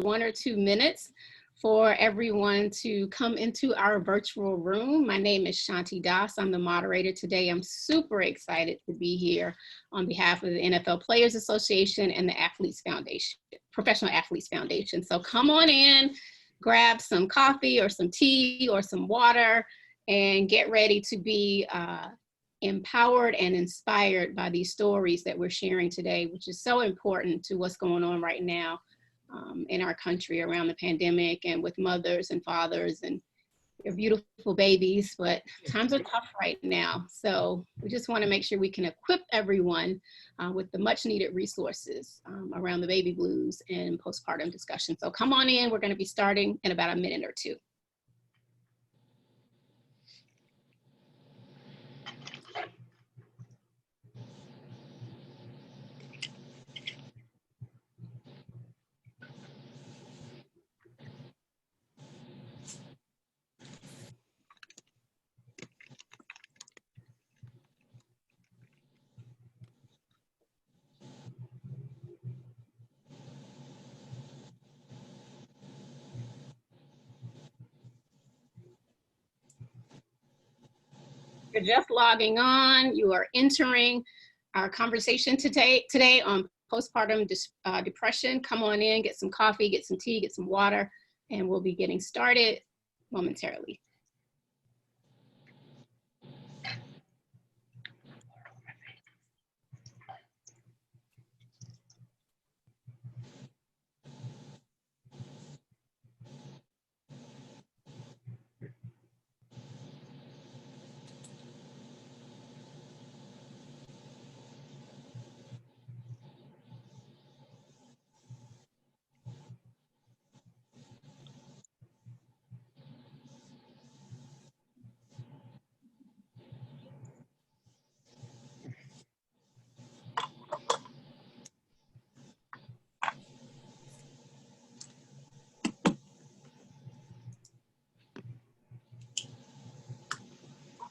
1 or 2 minutes for everyone to come into our virtual room. My name is Shanti Das. I'm the moderator today. I'm super excited to be here on behalf of the NFL Players Association and the Athletes Foundation, Professional Athletes Foundation. So come on in, grab some coffee or some tea or some water, and get ready to be empowered and inspired by these stories that we're sharing today, which is so important to what's going on right now in our country around the pandemic and with mothers and fathers and their beautiful babies. But times are tough right now. So we just want to make sure we can equip everyone with the much needed resources around the baby blues and postpartum discussion. So come on in. We're going to be starting in about a minute or two. You're just logging on, you are entering our conversation today on postpartum depression. Come on in, get some coffee, get some tea, get some water, and we'll be getting started momentarily.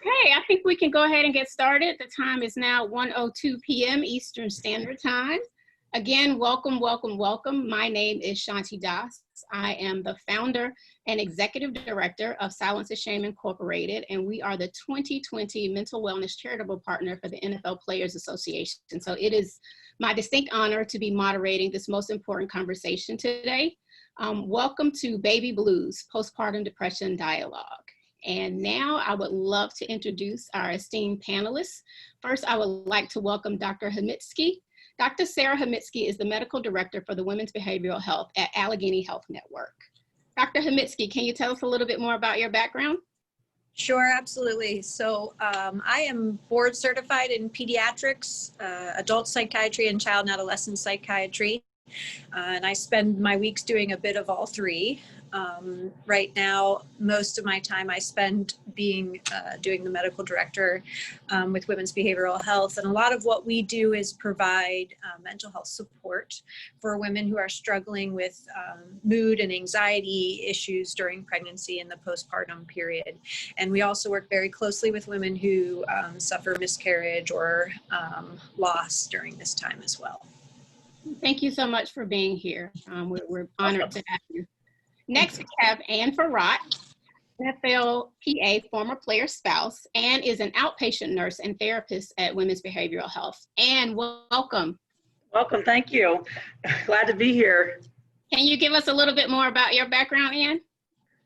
Okay, I think we can go ahead and get started. The time is now 1:02 p.m. Eastern Standard Time. Again, welcome, welcome, welcome. My name is Shanti Das. I am the founder and executive director of Silence is Shame Incorporated, and we are the 2020 Mental Wellness Charitable Partner for the NFL Players Association. So it is my distinct honor to be moderating this most important conversation today. Welcome to Baby Blues, Postpartum Depression Dialogue. And now I would love to introduce our esteemed panelists. First, I would like to welcome Dr. Homitsky. Dr. Sarah Homitsky is the medical director for the Women's Behavioral Health at Allegheny Health Network. Dr. Homitsky, can you tell us a little bit more about your background? Sure, absolutely. So I am board certified in pediatrics, adult psychiatry, and child and adolescent psychiatry. And I spend my weeks doing a bit of all three. Right now, most of my time I spend doing the medical director with Women's Behavioral Health. And a lot of what we do is provide mental health support for women who are struggling with mood and anxiety issues during pregnancy and the postpartum period. And we also work very closely with women who suffer miscarriage or loss during this time as well. Thank you so much for being here. We're honored to have you. Next, we have Ann Frerotte, NFL PA, former player spouse, and is an outpatient nurse and therapist at Women's Behavioral Health. Ann, welcome. Welcome, thank you. Glad to be here. Can you give us a little bit more about your background, Ann?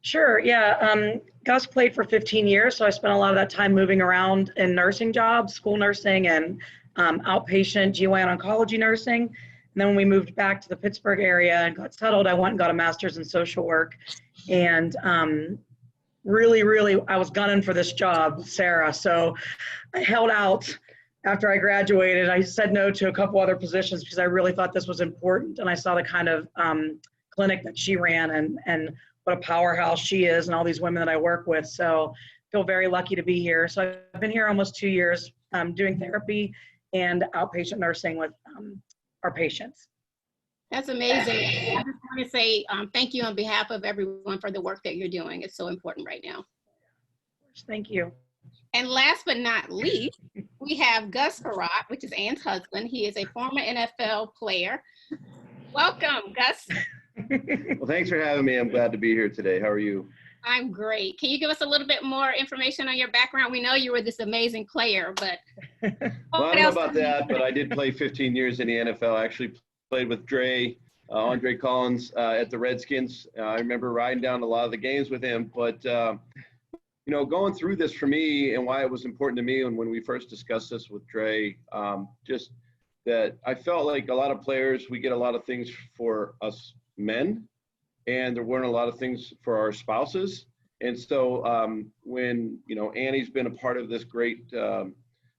Sure, yeah. Gus played for 15 years, so I spent a lot of that time moving around in nursing jobs, school nursing and outpatient GYN oncology nursing. And then when we moved back to the Pittsburgh area and got settled, I went and got a master's in social work. And really, I was gunning for this job, Sarah. So I held out after I graduated. I said no to a couple other positions because I really thought this was important. And I saw the kind of clinic that she ran and what a powerhouse she is and all these women that I work with. So I feel very lucky to be here. So I've been here almost 2 years doing therapy and outpatient nursing with our patients. That's amazing. I just want to say thank you on behalf of everyone for the work that you're doing. It's so important right now. Thank you. And last but not least, we have Gus Frerotte, which is Ann's husband. He is a former NFL player. Welcome, Gus. Well, thanks for having me. I'm glad to be here today. How are you? I'm great. Can you give us a little bit more information on your background? We know you were this amazing player, but Well, I don't know about that, but I did play 15 years in the NFL. I actually played with Andre Collins at the Redskins. I remember riding down a lot of the games with him, but you know, going through this for me and why it was important to me, and when we first discussed this with Dre, just that I felt like a lot of players, we get a lot of things for us men, and there weren't a lot of things for our spouses. And so when, you know, Annie's been a part of this great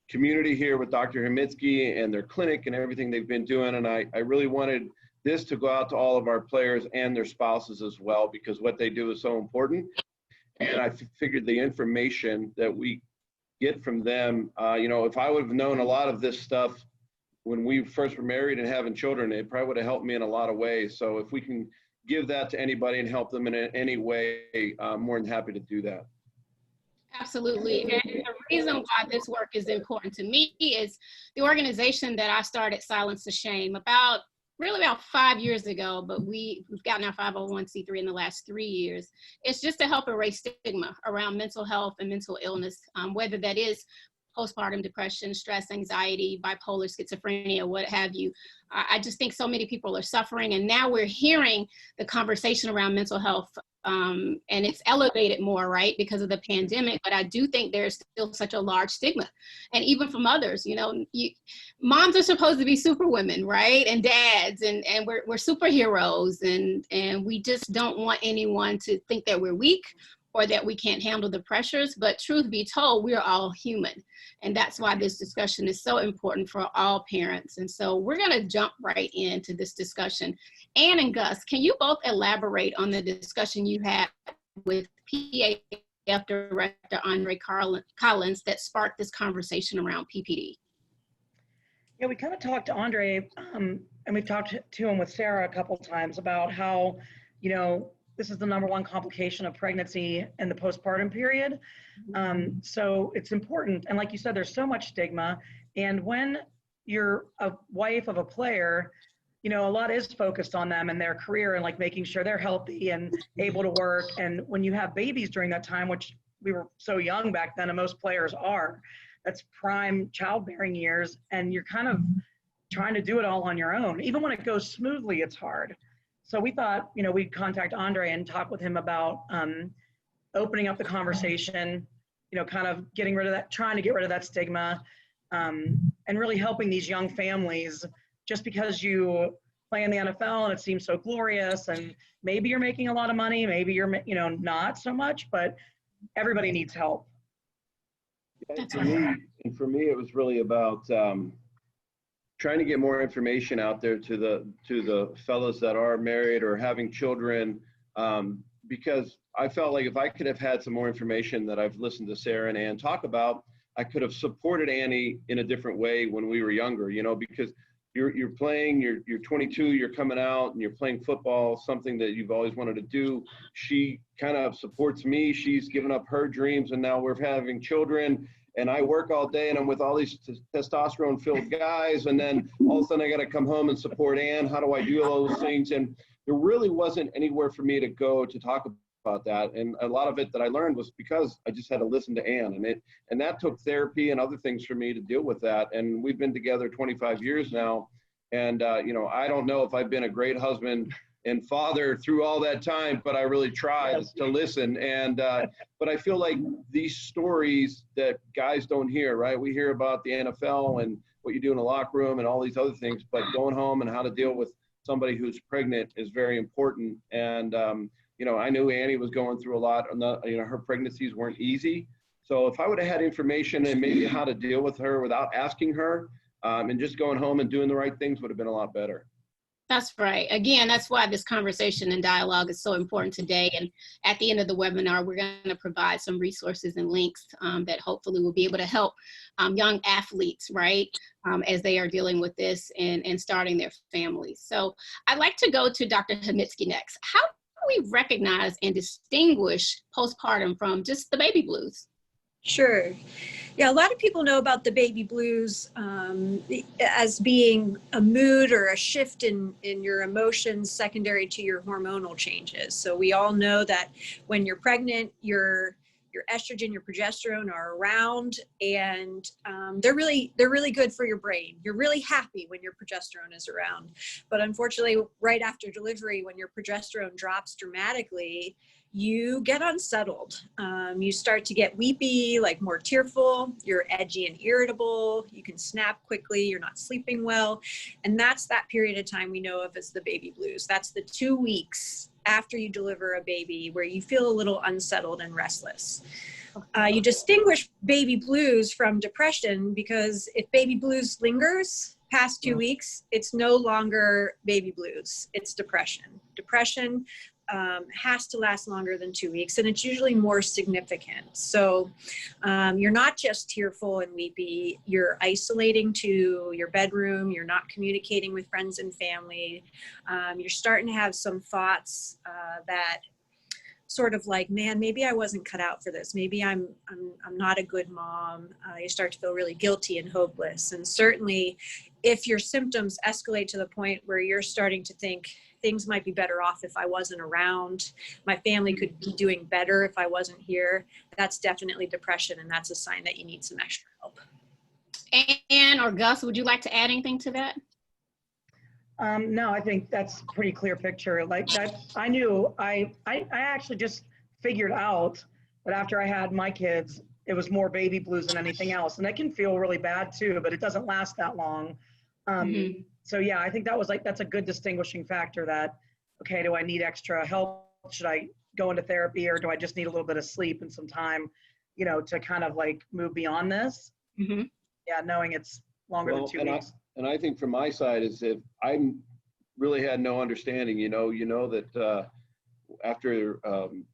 community here with Dr. Homitsky and their clinic and everything they've been doing, and I really wanted this to go out to all of our players and their spouses as well, because what they do is so important. And I figured the information that we get from them, you know, if I would have known a lot of this stuff when we first were married and having children, it probably would have helped me in a lot of ways. So if we can give that to anybody and help them in any way, I'm more than happy to do that. absolutely. And the reason why this work is important to me is the organization that I started, Silence the Shame, about 5 years ago, but we've gotten our 501c3 in the last 3 years. It's just to help erase stigma around mental health and mental illness, whether that is postpartum depression, stress, anxiety, bipolar, schizophrenia, what have you. I just think so many people are suffering, and now we're hearing the conversation around mental health, and it's elevated more, right, because of the pandemic. But I do think there's still such a large stigma, and even from others, you know, moms are supposed to be superwomen, right, and dads, and we're superheroes, and we just don't want anyone to think that we're weak or that we can't handle the pressures. But truth be told, we're all human. And that's why this discussion is so important for all parents. And so we're gonna jump right into this discussion. Ann and Gus, can you both elaborate on the discussion you had with PAF Director Andre Collins that sparked this conversation around PPD? Yeah, we kind of talked to Andre, and we've talked to him with Sarah a couple times about how, you know, this is the #1 complication of pregnancy and the postpartum period. So it's important. And like you said, there's so much stigma. And when you're a wife of a player, you know, a lot is focused on them and their career and like making sure they're healthy and able to work. And when you have babies during that time, which we were so young back then, and most players are, that's prime childbearing years. And you're kind of trying to do it all on your own. Even when it goes smoothly, it's hard. So we thought, you know, we'd contact Andre and talk with him about opening up the conversation, you know, kind of getting rid of that, trying to get rid of that stigma, and really helping these young families. Just because you play in the NFL and it seems so glorious, and maybe you're making a lot of money, maybe you're, you know, not so much, but everybody needs help. And for me, it was really about trying to get more information out there to the fellows that are married or having children, because I felt like if I could have had some more information that I've listened to Sarah and Ann talk about, I could have supported Annie in a different way when we were younger, you know, because you're playing, you're 22, you're coming out and you're playing football, something that you've always wanted to do. She kind of supports me. She's given up her dreams, and now we're having children. And I work all day and I'm with all these testosterone filled guys. And then all of a sudden I got to come home and support Ann. How do I do all those things? And there really wasn't anywhere for me to go to talk about that. And a lot of it that I learned was because I just had to listen to Ann, and that took therapy and other things for me to deal with that. And we've been together 25 years now. And, you know, I don't know if I've been a great husband and father through all that time, but I really tried to listen. And, but I feel like these stories that guys don't hear, right? We hear about the NFL and what you do in the locker room and all these other things, but going home and how to deal with somebody who's pregnant is very important. And, you know, I knew Annie was going through a lot, you know, her pregnancies weren't easy. So if I would have had information and maybe how to deal with her without asking her, and just going home and doing the right things would have been a lot better. That's right. Again, that's why this conversation and dialogue is so important today. And at the end of the webinar, we're going to provide some resources and links that hopefully will be able to help young athletes, right, as they are dealing with this and starting their families. So I'd like to go to Dr. Homitsky next. How do we recognize and distinguish postpartum from just the baby blues? Sure. Yeah, a lot of people know about the baby blues as being a mood or a shift in your emotions secondary to your hormonal changes. So we all know that when you're pregnant, your estrogen, your progesterone are around, and they're really good for your brain. You're really happy when your progesterone is around. But unfortunately, right after delivery, when your progesterone drops dramatically, you get unsettled. You start to get weepy, like more tearful, you're edgy and irritable, you can snap quickly, you're not sleeping well. And that's that period of time we know of as the baby blues. That's the 2 weeks after you deliver a baby where you feel a little unsettled and restless. You distinguish baby blues from depression because if baby blues lingers past 2 weeks, it's no longer baby blues, it's depression. Depression has to last longer than 2 weeks, and it's usually more significant. So you're not just tearful and weepy, you're isolating to your bedroom, you're not communicating with friends and family, you're starting to have some thoughts that sort of like, man, maybe I wasn't cut out for this. Maybe I'm not a good mom. You start to feel really guilty and hopeless. And certainly if your symptoms escalate to the point where you're starting to think things might be better off if I wasn't around, my family could be doing better if I wasn't here, that's definitely depression. And that's a sign that you need some extra help. Anne or Gus, would you like to add anything to that? No, I think that's a pretty clear picture. Like that, I knew, I actually just figured out that after I had my kids, it was more baby blues than anything else. And that can feel really bad too, but it doesn't last that long. So yeah, I think that was like, that's a good distinguishing factor that, okay, do I need extra help? Should I go into therapy, or do I just need a little bit of sleep and some time, you know, to kind of like move beyond this? Yeah, knowing it's longer than 2 weeks. And I think from my side is if I really had no understanding, you know that after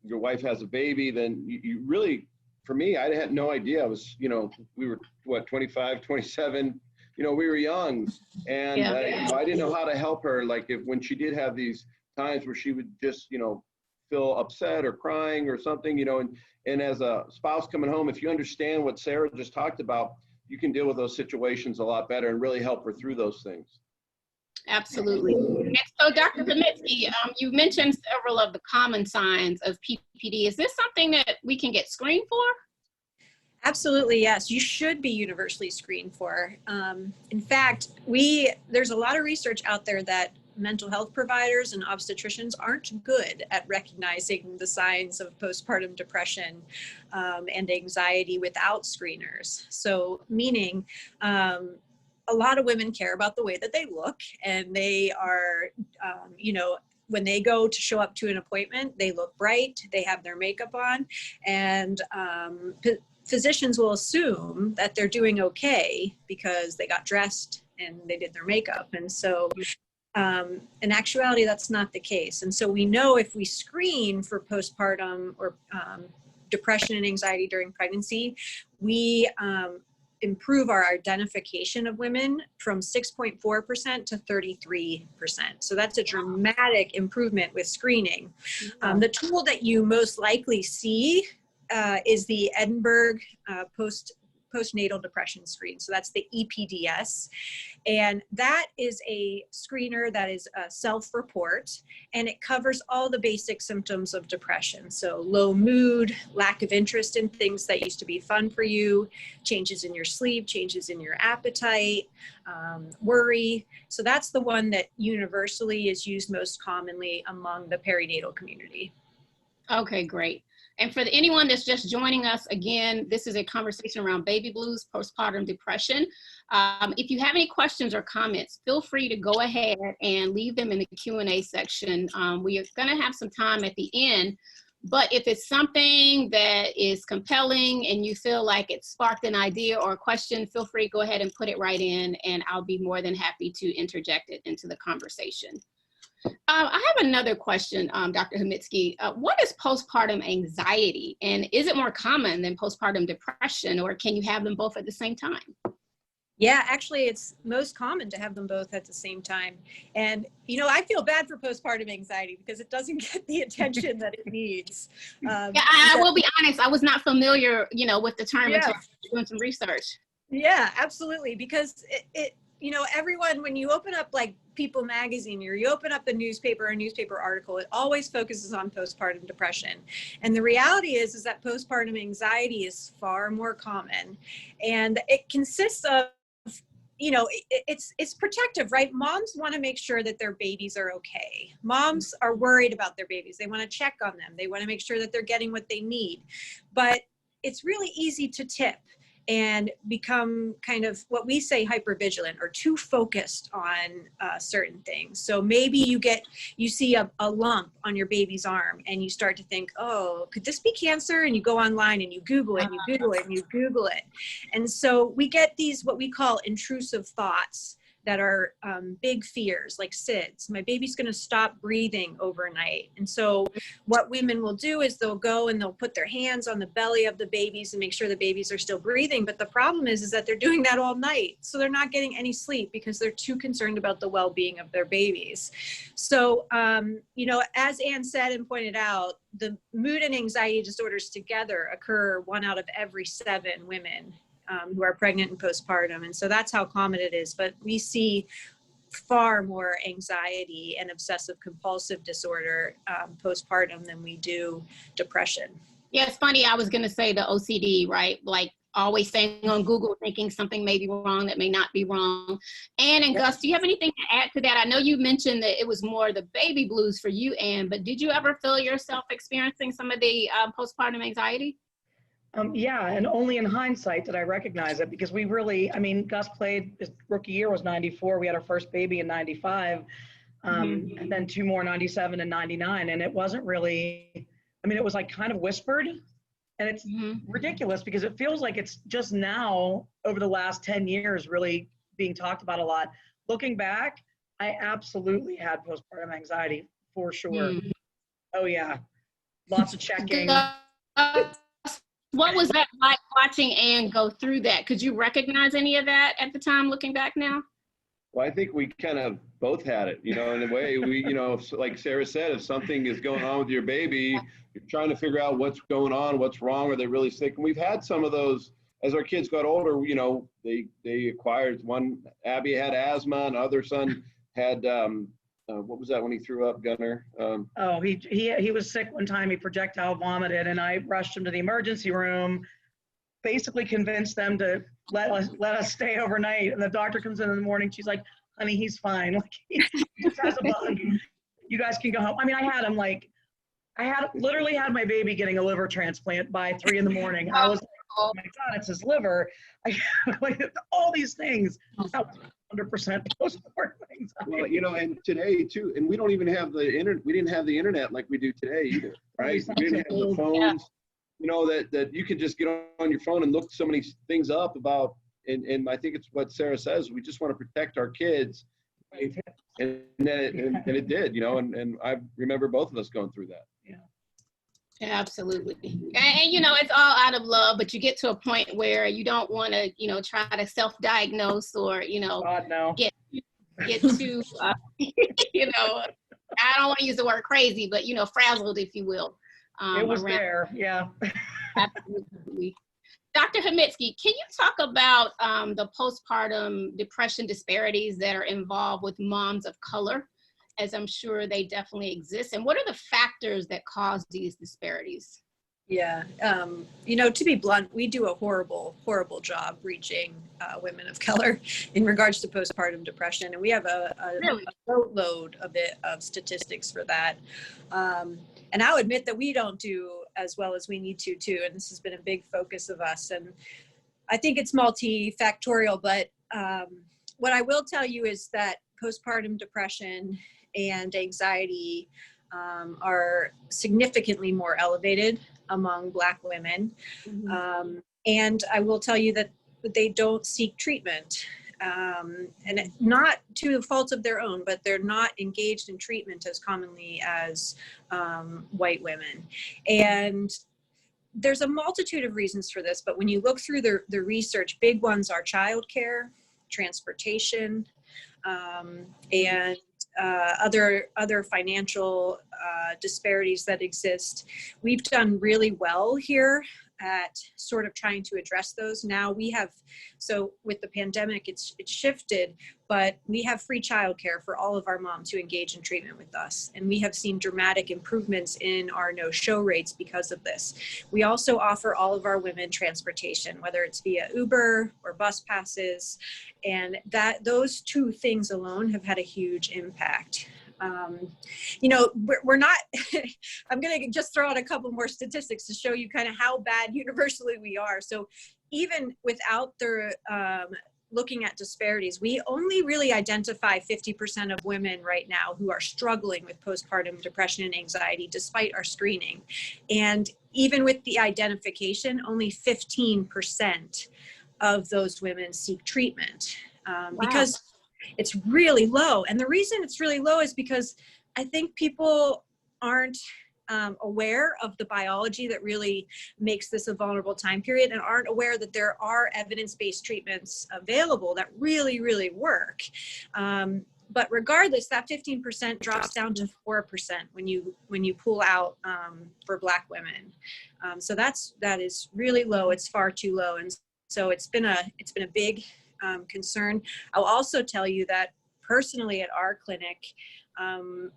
your wife has a baby, then you really, for me, I had no idea. I was, you know, we were what, 25, 27, you know, we were young, and you know, I didn't know how to help her. Like when she did have these times where she would just, you know, feel upset or crying or something, you know, and as a spouse coming home, if you understand what Sarah just talked about, you can deal with those situations a lot better and really help her through those things. Absolutely. And so Dr. Homitsky, you mentioned several of the common signs of PPD. Is this something that we can get screened for? Absolutely, yes. You should be universally screened for. In fact, there's a lot of research out there that mental health providers and obstetricians aren't good at recognizing the signs of postpartum depression and anxiety without screeners. So meaning a lot of women care about the way that they look, and they are, you know, when they go to show up to an appointment, they look bright, they have their makeup on, and physicians will assume that they're doing okay because they got dressed and they did their makeup. And so in actuality, that's not the case. And so we know if we screen for postpartum or depression and anxiety during pregnancy, we improve our identification of women from 6.4% to 33%. So that's a dramatic improvement with screening. The tool that you most likely see is the Edinburgh postnatal depression screen. So that's the EPDS. And that is a screener that is a self-report, and it covers all the basic symptoms of depression. So low mood, lack of interest in things that used to be fun for you, changes in your sleep, changes in your appetite, worry. So that's the one that universally is used most commonly among the perinatal community. Okay, great. And for anyone that's just joining us, again, this is a conversation around baby blues, postpartum depression. If you have any questions or comments, feel free to go ahead and leave them in the Q&A section. We are going to have some time at the end, but if it's something that is compelling and you feel like it sparked an idea or a question, feel free to go ahead and put it right in, and I'll be more than happy to interject it into the conversation. I have another question, Dr. Homitsky. What is postpartum anxiety, and is it more common than postpartum depression, or can you have them both at the same time? Yeah, actually, it's most common to have them both at the same time. And, you know, I feel bad for postpartum anxiety because it doesn't get the attention that it needs. Yeah, I will be honest, I was not familiar, you know, with the term until doing some research. Yeah, absolutely. Because it, you know, everyone, when you open up like People magazine or you open up a newspaper article, it always focuses on postpartum depression. And the reality is that postpartum anxiety is far more common. And it consists of, you know, it's protective, right? Moms want to make sure that their babies are okay. Moms are worried about their babies. They want to check on them. They want to make sure that they're getting what they need. But it's really easy to tip and become kind of what we say hypervigilant or too focused on certain things. So maybe you see a lump on your baby's arm and you start to think, oh, could this be cancer? And you go online and you Google it and you Google it and you Google it. And so we get these, what we call intrusive thoughts that are big fears, like SIDS. My baby's gonna stop breathing overnight. And so what women will do is they'll go and they'll put their hands on the belly of the babies and make sure the babies are still breathing. But the problem is that they're doing that all night. So they're not getting any sleep because they're too concerned about the well-being of their babies. So, you know, as Anne said and pointed out, the mood and anxiety disorders together occur 1 out of every 7 women who are pregnant and postpartum. And so that's how common it is. But we see far more anxiety and obsessive compulsive disorder postpartum than we do depression. Yeah, it's funny. I was going to say the OCD, right? Like always staying on Google thinking something may be wrong that may not be wrong. Anne and Gus, do you have anything to add to that? I know you mentioned that it was more the baby blues for you, Anne, but did you ever feel yourself experiencing some of the postpartum anxiety? Yeah, and only in hindsight did I recognize it because we really, I mean, Gus played, his rookie year was 94. We had our first baby in 95, and then 2 more, 97 and 99. And it wasn't really, I mean, it was like kind of whispered. And it's ridiculous because it feels like it's just now over the last 10 years really being talked about a lot. Looking back, I absolutely had postpartum anxiety for sure. Oh yeah, lots of checking. What was that like watching Anne go through that? Could you recognize any of that at the time looking back now? Well, I think we kind of both had it, you know, in a way. We, you know, like Sarah said, if something is going on with your baby, you're trying to figure out what's going on, what's wrong, are they really sick? And we've had some of those as our kids got older. You know, they acquired one. Abby had asthma, and other son had what was that when he threw up, Gunnar? Oh, he was sick one time. He projectile vomited, and I rushed him to the emergency room. Basically convinced them to let us stay overnight. And the doctor comes in the morning. She's like, "Honey, he's fine. Like he just has a bug. You guys can go home." I mean, I literally had my baby getting a liver transplant by 3 in the morning. I was like, "Oh my God, it's his liver." Like all these things. That was 100% postpartum anxiety. Well, you know, and today too, and we don't even have the internet. We didn't have the internet like we do today either, right? We didn't have the phones. You know, that you can just get on your phone and look so many things up about, and I think it's what Sarah says, we just want to protect our kids. Right? And it did, you know, and I remember both of us going through that. Yeah, absolutely. And you know, it's all out of love, but you get to a point where you don't want to, you know, try to self-diagnose or, you know, God, no. get too, you know, I don't want to use the word crazy, but, you know, frazzled, if you will. It was there, yeah. Absolutely. Dr. Homitsky, can you talk about the postpartum depression disparities that are involved with moms of color, as I'm sure they definitely exist, and what are the factors that cause these disparities? Yeah, you know, to be blunt, we do a horrible, horrible job reaching women of color in regards to postpartum depression, and we have a boatload of statistics for that. And I'll admit that we don't do as well as we need to too, and this has been a big focus of us. And I think it's multifactorial, but what I will tell you is that postpartum depression and anxiety are significantly more elevated among Black women. And I will tell you that they don't seek treatment. And not to the fault of their own, but they're not engaged in treatment as commonly as white women. And there's a multitude of reasons for this, but when you look through the research, big ones are childcare, transportation, and other financial disparities that exist. We've done really well here at sort of trying to address those. Now we have, so with the pandemic, it's shifted, but we have free childcare for all of our moms who engage in treatment with us. And we have seen dramatic improvements in our no-show rates because of this. We also offer all of our women transportation, whether it's via Uber or bus passes. And those two things alone have had a huge impact. You know, we're not, I'm going to just throw out a couple more statistics to show you kind of how bad universally we are. So even without the looking at disparities, we only really identify 50% of women right now who are struggling with postpartum depression and anxiety despite our screening. And even with the identification, only 15% of those women seek treatment because it's really low. And the reason it's really low is because I think people aren't aware of the biology that really makes this a vulnerable time period, and aren't aware that there are evidence-based treatments available that really, really work. But regardless, that 15% drops down to 4% when you pull out for Black women. So that is really low. It's far too low, and so it's been a big concern. I'll also tell you that personally at our clinic,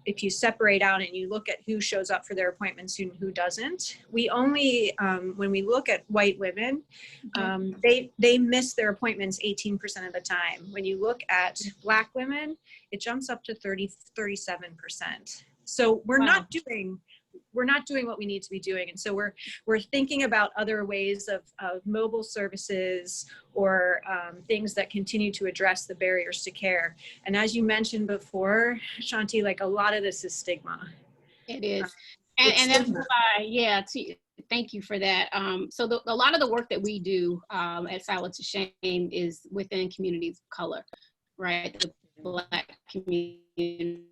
if you separate out and you look at who shows up for their appointments and who doesn't, we only, when we look at white women, they miss their appointments 18% of the time. When you look at Black women, it jumps up to 37%. So we're not doing what we need to be doing. And so we're thinking about other ways of mobile services or things that continue to address the barriers to care. And as you mentioned before, Shanti, like a lot of this is stigma. It is. And that's why, thank you for that. So a lot of the work that we do at Silence to Shame is within communities of color, right? The Black community.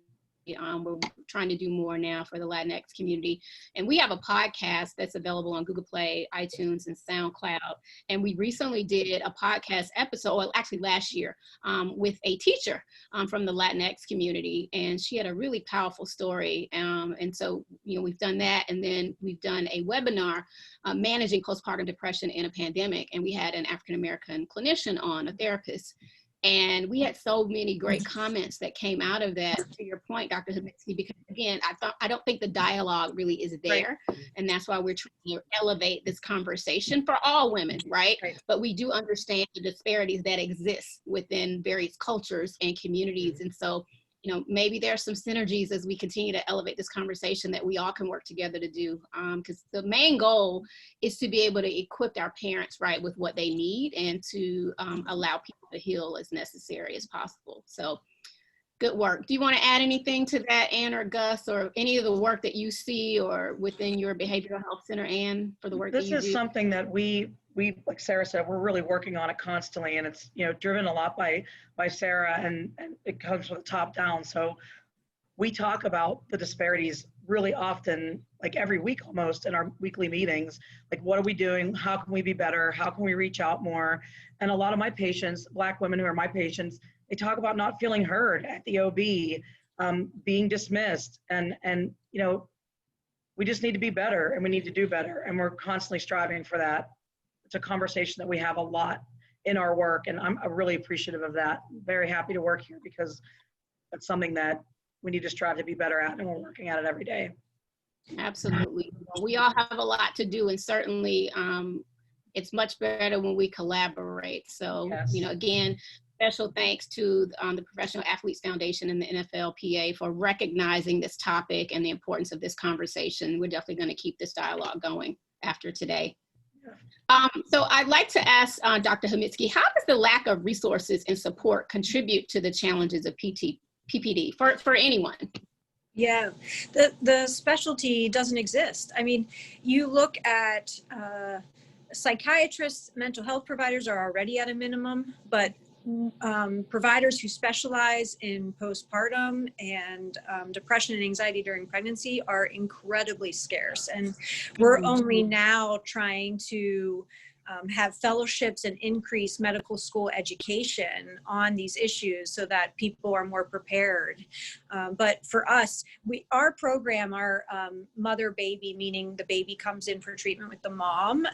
We're trying to do more now for the Latinx community. And we have a podcast that's available on Google Play, iTunes, and SoundCloud. And we recently did a podcast episode, well, actually last year, with a teacher from the Latinx community. And she had a really powerful story. And so, you know, we've done that. And then we've done a webinar, managing postpartum depression in a pandemic. And we had an African-American clinician on, a therapist. And we had so many great comments that came out of that, to your point, Dr. Homitsky, because again, I don't think the dialogue really is there. Right. And that's why we're trying to elevate this conversation for all women, right? But we do understand the disparities that exist within various cultures and communities. And so, you know, maybe there are some synergies as we continue to elevate this conversation that we all can work together to do. Because the main goal is to be able to equip our parents, right, with what they need and to allow people to heal as necessary as possible. So good work. Do you want to add anything to that, Ann or Gus, or any of the work that you see or within your behavioral health center, Ann, for the work that you do? This is something that we, like Sarah said, we're really working on it constantly, and it's, you know, driven a lot by Sarah, and it comes from the top down. So we talk about the disparities really often, like every week almost, in our weekly meetings. Like, what are we doing? How can we be better? How can we reach out more? And a lot of my patients, Black women who are my patients, they talk about not feeling heard at the OB, being dismissed, and you know, we just need to be better, and we need to do better, and we're constantly striving for that. It's a conversation that we have a lot in our work, and I'm really appreciative of that. Very happy to work here because that's something that we need to strive to be better at, and we're working at it every day. Absolutely. We all have a lot to do, and certainly it's much better when we collaborate. So, yes. You know, again, special thanks to the Professional Athletes Foundation and the NFLPA for recognizing this topic and the importance of this conversation. We're definitely going to keep this dialogue going after today. So I'd like to ask Dr. Homitsky, how does the lack of resources and support contribute to the challenges of PPD for anyone? Yeah, the specialty doesn't exist. I mean, you look at psychiatrists, mental health providers are already at a minimum, but providers who specialize in postpartum and depression and anxiety during pregnancy are incredibly scarce. And we're only now trying to have fellowships and increase medical school education on these issues so that people are more prepared. But for us, our program, our mother baby, meaning the baby comes in for treatment with the mom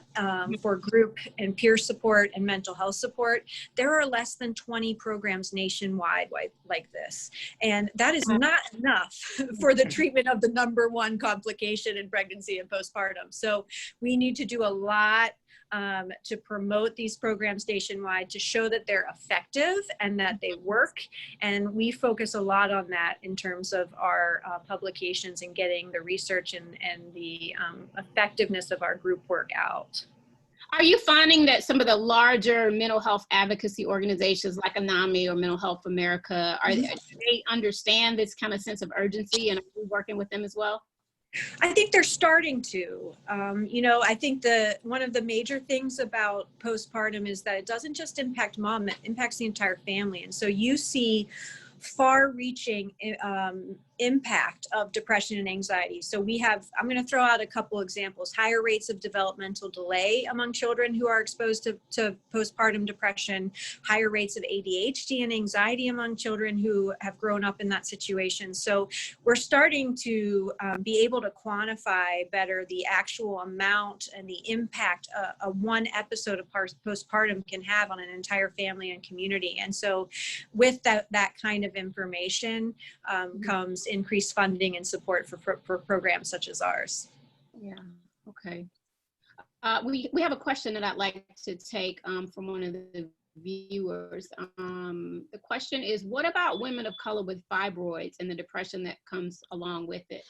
for group and peer support and mental health support. There are less than 20 programs nationwide like this. And that is not enough for the treatment of the #1 complication in pregnancy and postpartum. So we need to do a lot to promote these programs nationwide, to show that they're effective and that they work. And we focus a lot on that in terms of our publications and getting the research and the effectiveness of our group work out. Are you finding that some of the larger mental health advocacy organizations like ANAMI or Mental Health America, do they understand this kind of sense of urgency, and are you working with them as well? I think they're starting to. I think one of the major things about postpartum is that it doesn't just impact mom, it impacts the entire family. And so you see far-reaching impact of depression and anxiety. So I'm going to throw out a couple examples: higher rates of developmental delay among children who are exposed to postpartum depression, higher rates of ADHD and anxiety among children who have grown up in that situation. So we're starting to be able to quantify better the actual amount and the impact a one episode of postpartum can have on an entire family and community. And so with that kind of information comes increased funding and support for programs such as ours. Yeah, okay. We have a question that I'd like to take from one of the viewers. The question is, what about women of color with fibroids and the depression that comes along with it?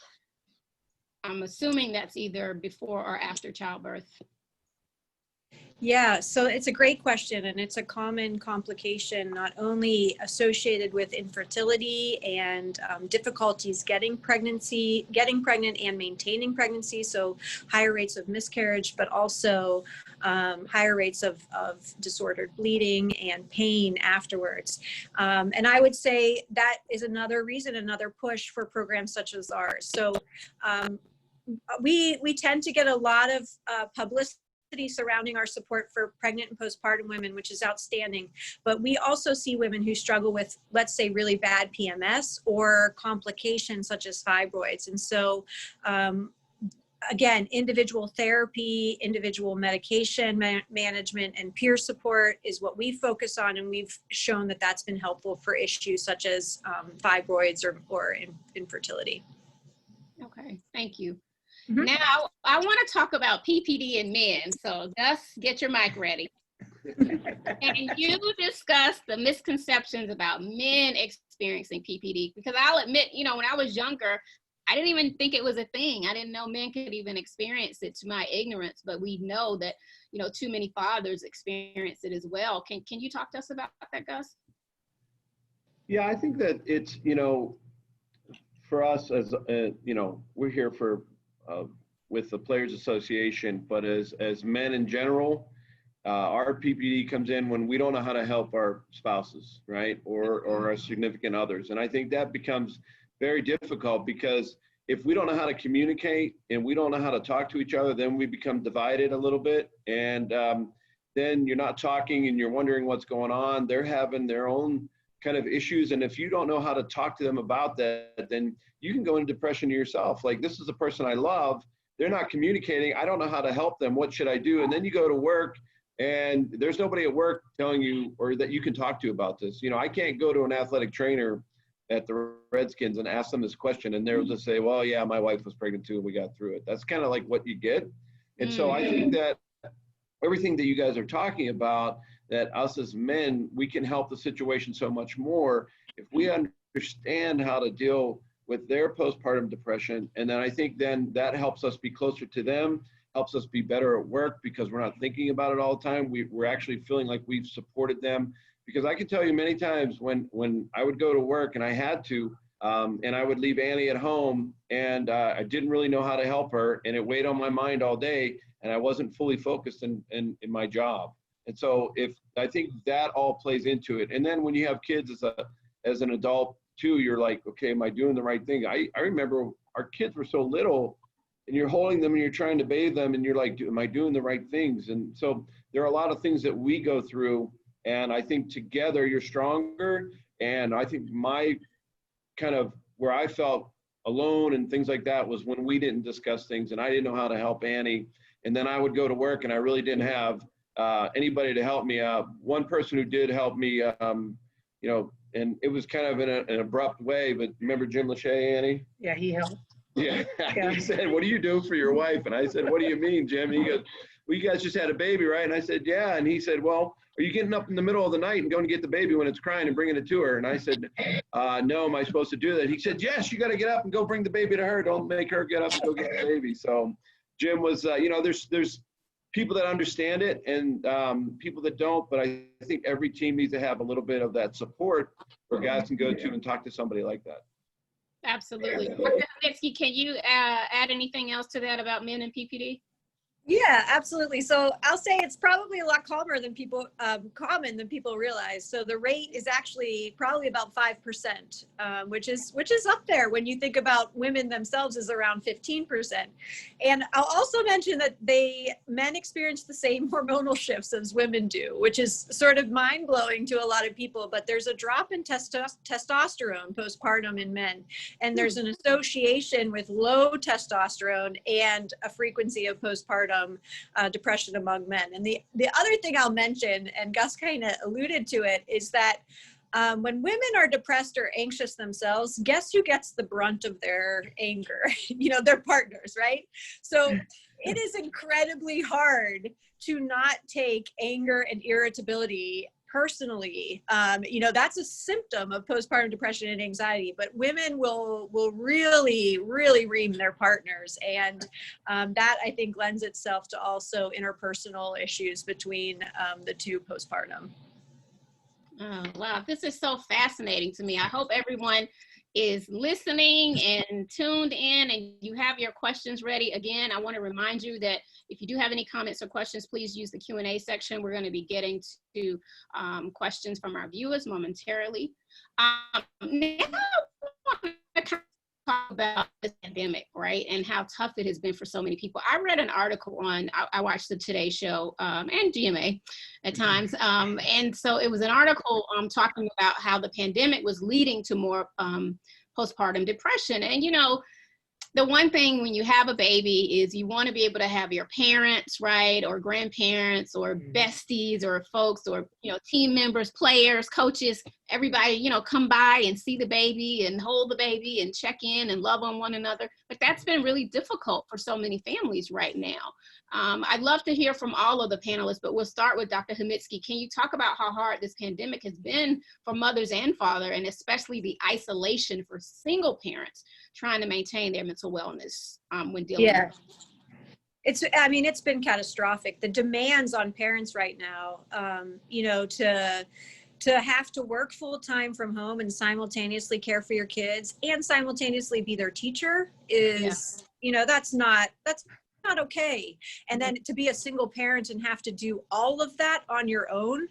I'm assuming that's either before or after childbirth. Yeah, so it's a great question, and it's a common complication not only associated with infertility and difficulties getting pregnant and maintaining pregnancy, so higher rates of miscarriage, but also higher rates of disordered bleeding and pain afterwards. And I would say that is another reason, another push for programs such as ours. So we tend to get a lot of publicity surrounding our support for pregnant and postpartum women, which is outstanding. But we also see women who struggle with, let's say, really bad PMS or complications such as fibroids. And so, again, individual therapy, individual medication management, and peer support is what we focus on. And we've shown that that's been helpful for issues such as fibroids or infertility. Okay, thank you. Mm-hmm. Now, I want to talk about PPD in men. So Gus, get your mic ready. And you discussed the misconceptions about men experiencing PPD, because I'll admit, when I was younger, I didn't even think it was a thing. I didn't know men could even experience it, to my ignorance, but we know that, too many fathers experience it as well. Can you talk to us about that, Gus? Yeah, I think that it's, for us as, we're here for, with the Players Association, but as men in general, our PPD comes in when we don't know how to help our spouses, right? Or our significant others. And I think that becomes very difficult, because if we don't know how to communicate and we don't know how to talk to each other, then we become divided a little bit. And then you're not talking and you're wondering what's going on. They're having their own kind of issues. And if you don't know how to talk to them about that, then you can go into depression yourself. Like, this is a person I love. They're not communicating. I don't know how to help them. What should I do? And then you go to work and there's nobody at work telling you, or that you can talk to about this. I can't go to an athletic trainer at the Redskins and ask them this question, and they'll just say, well, yeah, my wife was pregnant too, and we got through it. That's kind of like what you get. And so I think that everything that you guys are talking about, that us as men, we can help the situation so much more if we understand how to deal with their postpartum depression. And then I think then that helps us be closer to them, helps us be better at work, because we're not thinking about it all the time. We're actually feeling like we've supported them. Because I can tell you many times when I would go to work and I had to, and I would leave Annie at home, and I didn't really know how to help her, and it weighed on my mind all day, and I wasn't fully focused in my job. And so I think that all plays into it. And then when you have kids as an adult too, you're like, okay, am I doing the right thing? I remember our kids were so little and you're holding them and you're trying to bathe them and you're like, am I doing the right things? And so there are a lot of things that we go through, and I think together you're stronger. And I think my kind of where I felt alone and things like that was when we didn't discuss things and I didn't know how to help Annie. And then I would go to work and I really didn't have anybody to help me. One person who did help me, you know, and it was kind of in an abrupt way, but remember Jim Lachey, Annie? Yeah, he helped. Yeah. He said, what do you do for your wife? And I said, what do you mean, Jim? And he goes, well, you guys just had a baby, right? And I said, yeah. And he said, well, are you getting up in the middle of the night and going to get the baby when it's crying and bringing it to her? And I said, no, am I supposed to do that? He said, yes, you got to get up and go bring the baby to her. Don't make her get up and go get the baby. So Jim was, you know, there's people that understand it and people that don't, but I think every team needs to have a little bit of that support where guys can go to and talk to somebody like that. Absolutely. Dr. Homitsky, can you add anything else to that about men in PPD? Yeah, absolutely. So I'll say it's probably a lot common than people realize. So the rate is actually probably about 5%, which is up there when you think about women themselves is around 15%. And I'll also mention that men experience the same hormonal shifts as women do, which is sort of mind blowing to a lot of people. But there's a drop in testosterone postpartum in men, and there's an association with low testosterone and a frequency of postpartum depression among men. And the other thing I'll mention, and Gus kind of alluded to it, is that when women are depressed or anxious themselves, guess who gets the brunt of their anger? You know, their partners, right? So it is incredibly hard to not take anger and irritability personally. You know, that's a symptom of postpartum depression and anxiety, but women will really ream their partners. And that, I think, lends itself to also interpersonal issues between the two postpartum. Oh, wow. This is so fascinating to me. I hope everyone is listening and tuned in and you have your questions ready. Again, I want to remind you that if you do have any comments or questions, please use the Q&A section. We're going to be getting to questions from our viewers momentarily. Now, I want to talk about this pandemic, right? And how tough it has been for so many people. I read an article I watched the Today Show and GMA at times. And so it was an article talking about how the pandemic was leading to more postpartum depression. And, you know, the one thing when you have a baby is you want to be able to have your parents, right, or grandparents or besties or folks or, you know, team members, players, coaches, everybody, you know, come by and see the baby and hold the baby and check in and love on one another. But that's been really difficult for so many families right now. I'd love to hear from all of the panelists, but we'll start with Dr. Homitsky. Can you talk about how hard this pandemic has been for mothers and fathers, and especially the isolation for single parents trying to maintain their mental wellness when dealing with it? It's been catastrophic. The demands on parents right now, you know, to have to work full time from home and simultaneously care for your kids and simultaneously be their teacher is, you know, that's not okay. And then to be a single parent and have to do all of that on your own,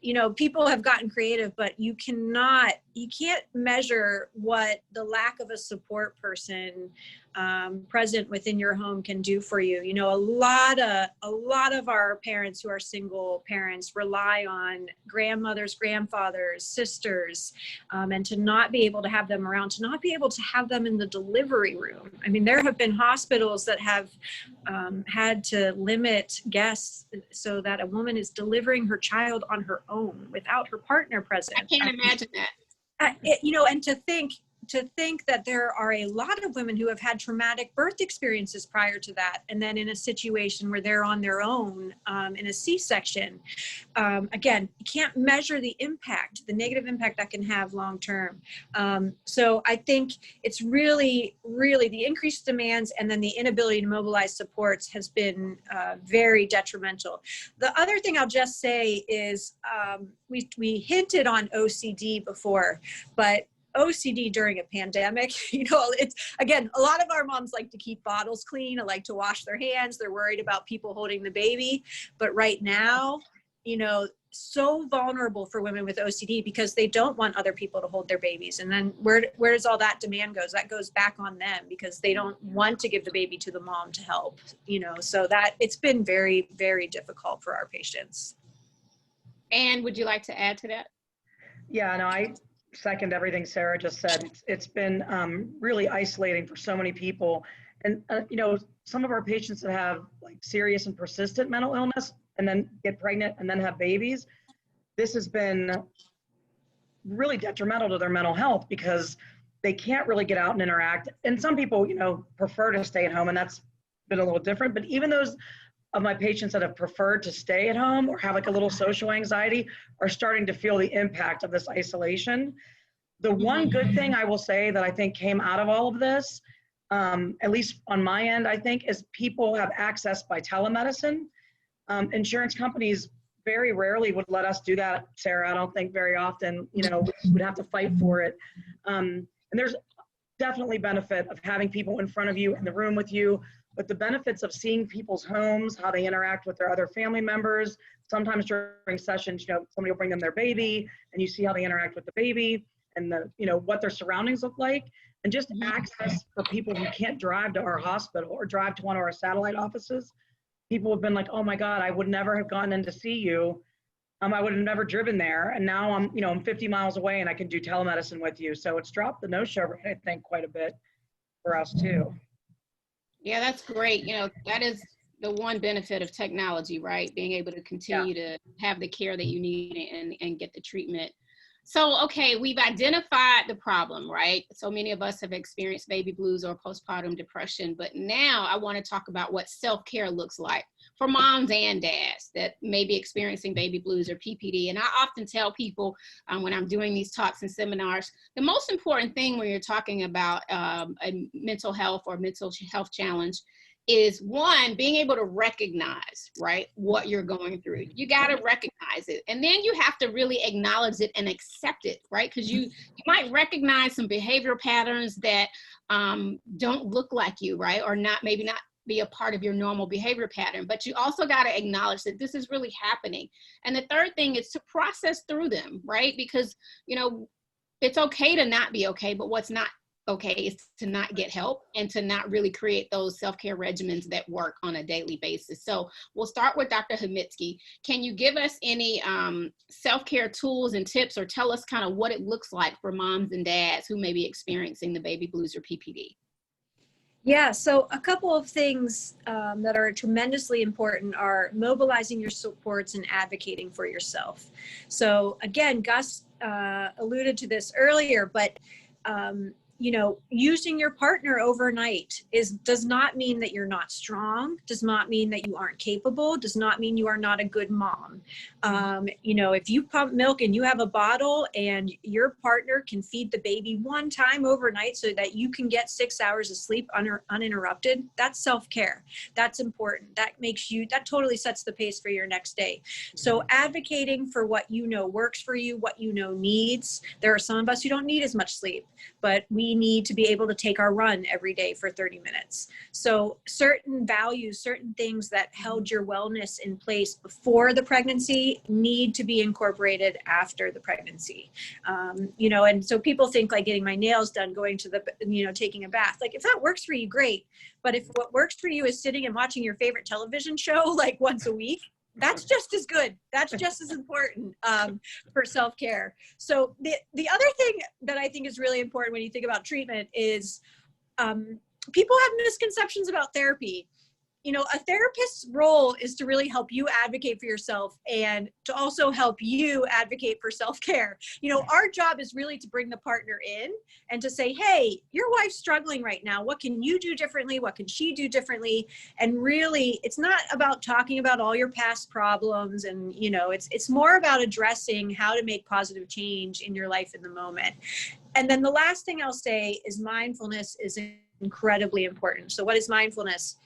you know, people have gotten creative, but you can't measure what the lack of a support person present within your home can do for you. You know, a lot of our parents who are single parents rely on grandmothers, grandfathers, sisters, and to not be able to have them around, to not be able to have them in the delivery room. I mean, there have been hospitals that have had to limit guests so that a woman is delivering her child on her own without her partner present. I can't imagine that. You know, and to think that there are a lot of women who have had traumatic birth experiences prior to that, and then in a situation where they're on their own in a C-section, again, you can't measure the impact, the negative impact that can have long term. So I think it's really the increased demands and then the inability to mobilize supports has been very detrimental. The other thing I'll just say is we hinted on OCD before, but OCD during a pandemic, you know, it's, again, a lot of our moms like to keep bottles clean, like to wash their hands. They're worried about people holding the baby. But right now, you know, so vulnerable for women with OCD because they don't want other people to hold their babies. And then where does all that demand goes? That goes back on them because they don't want to give the baby to the mom to help, you know, so that it's been very, very difficult for our patients. And would you like to add to that? Yeah, no, I second everything Sarah just said. It's been really isolating for so many people. And, you know, some of our patients that have like serious and persistent mental illness and then get pregnant and then have babies, this has been really detrimental to their mental health because they can't really get out and interact. And some people, you know, prefer to stay at home, and that's been a little different. But even those of my patients that have preferred to stay at home or have like a little social anxiety are starting to feel the impact of this isolation. The one good thing I will say that I think came out of all of this, at least on my end, I think, is people have access by telemedicine. Insurance companies very rarely would let us do that, Sarah. I don't think very often, you know, we would have to fight for it. And there's definitely benefit of having people in front of you in the room with you, but the benefits of seeing people's homes, how they interact with their other family members. Sometimes during sessions, you know, somebody will bring them their baby and you see how they interact with the baby and the, you know, what their surroundings look like, and just access for people who can't drive to our hospital or drive to one of our satellite offices. People have been like, oh my God, I would never have gone in to see you. I would have never driven there. And now I'm, you know, I'm 50 miles away and I can do telemedicine with you. So it's dropped the no-show rate, I think, quite a bit for us too. Yeah, that's great. You know, that is the one benefit of technology, right? Being able to continue to have the care that you need and get the treatment. So, okay, we've identified the problem, right? So many of us have experienced baby blues or postpartum depression, but now I want to talk about what self-care looks like for moms and dads that may be experiencing baby blues or PPD. And I often tell people when I'm doing these talks and seminars, the most important thing when you're talking about a mental health or mental health challenge is one, being able to recognize, right, what you're going through. You got to recognize it. And then you have to really acknowledge it and accept it, right? Because you might recognize some behavioral patterns that don't look like you, right? Or not, maybe not be a part of your normal behavior pattern, but you also got to acknowledge that this is really happening. And the third thing is to process through them, right? Because, you know, it's okay to not be okay, but what's not okay is to not get help and to not really create those self-care regimens that work on a daily basis. So we'll start with Dr. Homitsky. Can you give us any self-care tools and tips, or tell us kind of what it looks like for moms and dads who may be experiencing the baby blues or PPD? Yeah, so a couple of things that are tremendously important are mobilizing your supports and advocating for yourself. So again, Gus alluded to this earlier, but you know, using your partner overnight does not mean that you're not strong, does not mean that you aren't capable, does not mean you are not a good mom. You know, if you pump milk and you have a bottle and your partner can feed the baby one time overnight so that you can get 6 hours of sleep uninterrupted, that's self-care. That's important. That totally sets the pace for your next day. So advocating for what you know works for you, what you know needs. There are some of us who don't need as much sleep, but we need to be able to take our run every day for 30 minutes. So certain values, certain things that held your wellness in place before the pregnancy need to be incorporated after the pregnancy. You know, and so people think like getting my nails done, going to the, you know, taking a bath, like if that works for you, great. But if what works for you is sitting and watching your favorite television show like once a week, that's just as good. That's just as important for self-care. So the other thing that I think is really important when you think about treatment is people have misconceptions about therapy. You know, a therapist's role is to really help you advocate for yourself and to also help you advocate for self-care. You know, our job is really to bring the partner in and to say, hey, your wife's struggling right now. What can you do differently? What can she do differently? And really, it's not about talking about all your past problems. And, you know, it's more about addressing how to make positive change in your life in the moment. And then the last thing I'll say is mindfulness is incredibly important. So what is mindfulness?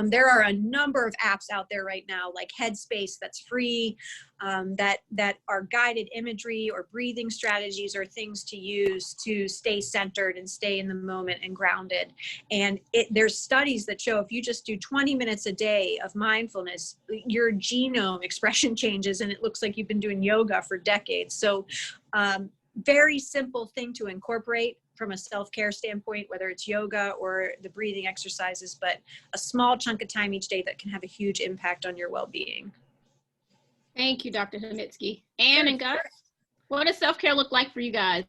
There are a number of apps out there right now, like Headspace, that's free, that are guided imagery or breathing strategies or things to use to stay centered and stay in the moment and grounded. And there's studies that show if you just do 20 minutes a day of mindfulness, your genome expression changes and it looks like you've been doing yoga for decades. So very simple thing to incorporate from a self-care standpoint, whether it's yoga or the breathing exercises, but a small chunk of time each day that can have a huge impact on your well-being. Thank you, Dr. Homitsky. Anne and Gus, what does self-care look like for you guys?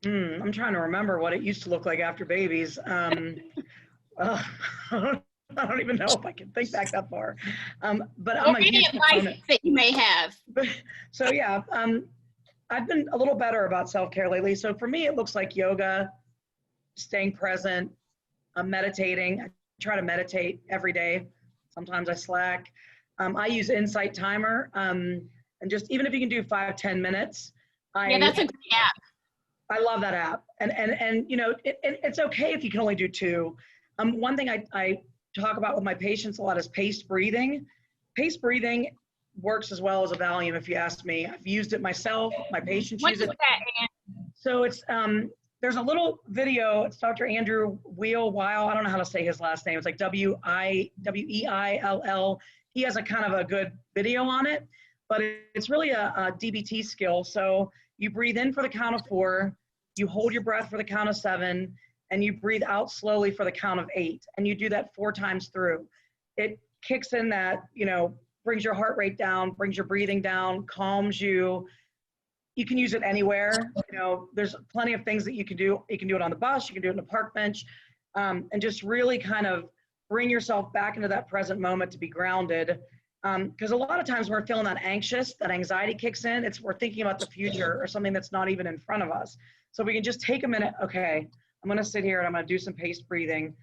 I'm trying to remember what it used to look like after babies. I don't even know if I can think back that far. But I'm a huge proponent that you may have. So yeah, I've been a little better about self-care lately. So for me, it looks like yoga, staying present, meditating. I try to meditate every day. Sometimes I slack. I use Insight Timer. And just, even if you can do 5-10 minutes. Yeah, that's a great app. I love that app. And you know, it's okay if you can only do 2. One thing I talk about with my patients a lot is paced breathing. Paced breathing works as well as a Valium, if you ask me. I've used it myself. My patients use it. What's that, Anne? So it's there's a little video. It's Dr. Andrew Weil. I don't know how to say his last name. It's like Weill. He has a kind of a good video on it, but it's really a DBT skill. So you breathe in for the count of 4, you hold your breath for the count of 7, and you breathe out slowly for the count of 8, and you do that 4 times through. It kicks in that, you know, brings your heart rate down, brings your breathing down, calms you. You can use it anywhere. You know, there's plenty of things that you can do. You can do it on the bus, you can do it on the park bench, and just really kind of bring yourself back into that present moment to be grounded. Because a lot of times we're feeling that anxious, that anxiety kicks in. We're thinking about the future or something that's not even in front of us. So we can just take a minute. Okay, I'm gonna sit here and I'm gonna do some paced breathing.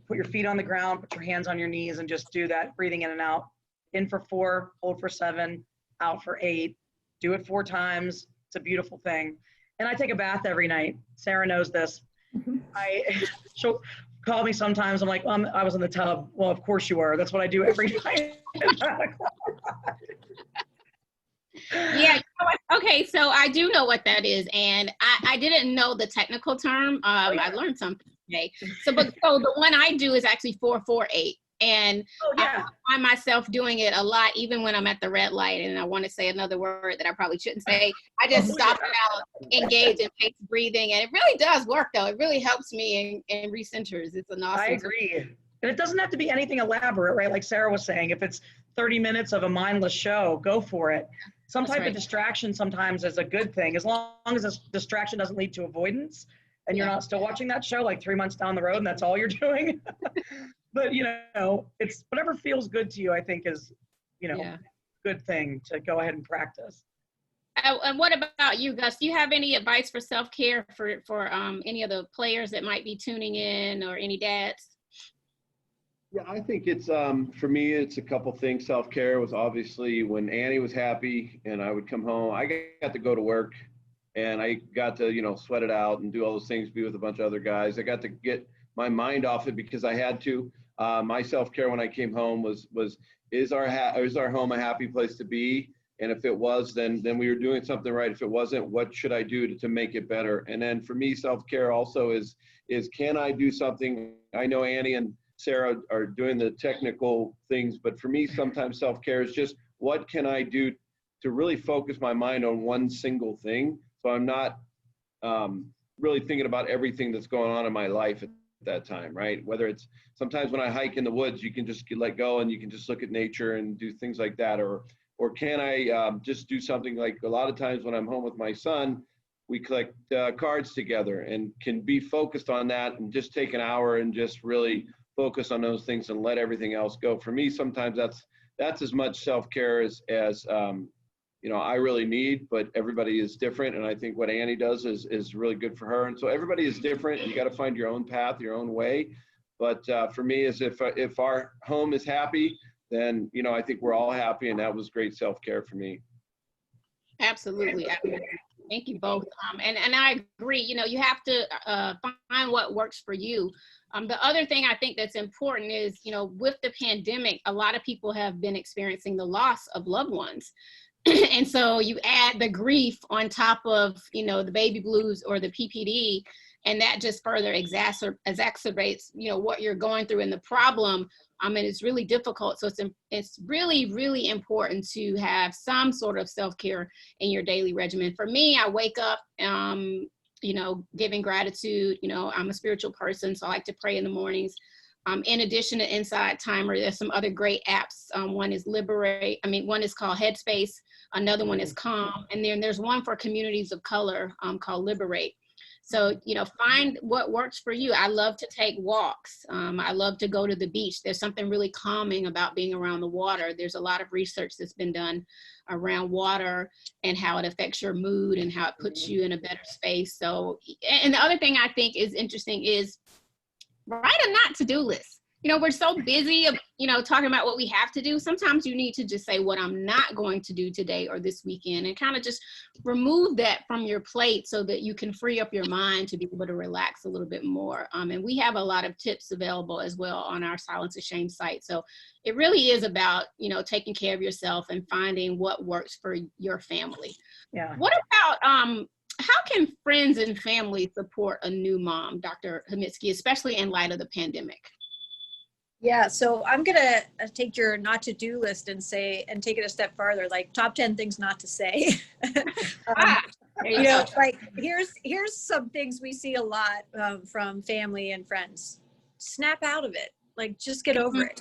Put your feet on the ground, put your hands on your knees, and just do that breathing in and out. In for 4, hold for 7, out for 8. Do it 4 times. It's a beautiful thing. And I take a bath every night. Sarah knows this. She'll call me sometimes. I'm like, I was in the tub. Well, of course you were. That's what I do every night. Yeah. Okay. So I do know what that is, and I didn't know the technical term. I learned something today. So the one I do is actually 4-4-8. And I find myself doing it a lot, even when I'm at the red light and I want to say another word that I probably shouldn't say. I just stop it out, engage in paced breathing, and it really does work, though. It really helps me and recenters. It's an awesome. I agree. And it doesn't have to be anything elaborate, right? Like Sarah was saying, if it's 30 minutes of a mindless show, go for it. Some type of distraction sometimes is a good thing, as long as this distraction doesn't lead to avoidance and you're not still watching that show like 3 months down the road and that's all you're doing. But, you know, it's whatever feels good to you, I think is, you know, good thing to go ahead and practice. And what about you, Gus? Do you have any advice for self-care for any of the players that might be tuning in, or any dads? Yeah, I think it's, for me, it's a couple things. Self-care was obviously when Annie was happy and I would come home. I got to go to work and I got to, you know, sweat it out and do all those things, be with a bunch of other guys. I got to get my mind off it because I had to. My self-care when I came home was is our home a happy place to be? And if it was, then we were doing something right. If it wasn't, what should I do to make it better? And then for me, self-care also is can I do something? I know Annie and Sarah are doing the technical things, but for me, sometimes self-care is just what can I do to really focus my mind on one single thing, so I'm not really thinking about everything that's going on in my life at that time, right? Whether it's sometimes when I hike in the woods, you can just let go and you can just look at nature and do things like that, or can I just do something like a lot of times when I'm home with my son, we collect cards together and can be focused on that and just take an hour and just really focus on those things and let everything else go. For me, sometimes that's as much self-care as you know, I really need, but everybody is different. And I think what Annie does is really good for her. And so everybody is different. You got to find your own path, your own way. But for me, is if our home is happy, then, you know, I think we're all happy, and that was great self-care for me. Absolutely. Thank you both. And I agree, you know, you have to find what works for you. The other thing I think that's important is, you know, with the pandemic, a lot of people have been experiencing the loss of loved ones. And so you add the grief on top of, you know, the baby blues or the PPD, and that just further exacerbates, you know, what you're going through and the problem. And it's really difficult. So it's really, really important to have some sort of self-care in your daily regimen. For me, I wake up, you know, giving gratitude. You know, I'm a spiritual person, so I like to pray in the mornings. In addition to Inside Timer, there's some other great apps. One is one is called Headspace, another one is Calm, and then there's one for communities of color called Liberate. So, you know, find what works for you. I love to take walks. I love to go to the beach. There's something really calming about being around the water. There's a lot of research that's been done around water and how it affects your mood and how it puts you in a better space. So, and the other thing I think is interesting is write a not to-do list. You know, we're so busy, you know, talking about what we have to do. Sometimes you need to just say what I'm not going to do today or this weekend, and kind of just remove that from your plate so that you can free up your mind to be able to relax a little bit more. And we have a lot of tips available as well on our Silence of Shame site. So it really is about, you know, taking care of yourself and finding what works for your family. Yeah. What about, how can friends and family support a new mom, Dr. Homitsky, especially in light of the pandemic? Yeah, so I'm gonna take your not to do list and take it a step farther, like top 10 things not to say. You know, like here's some things we see a lot from family and friends. Snap out of it. Like, just get over it.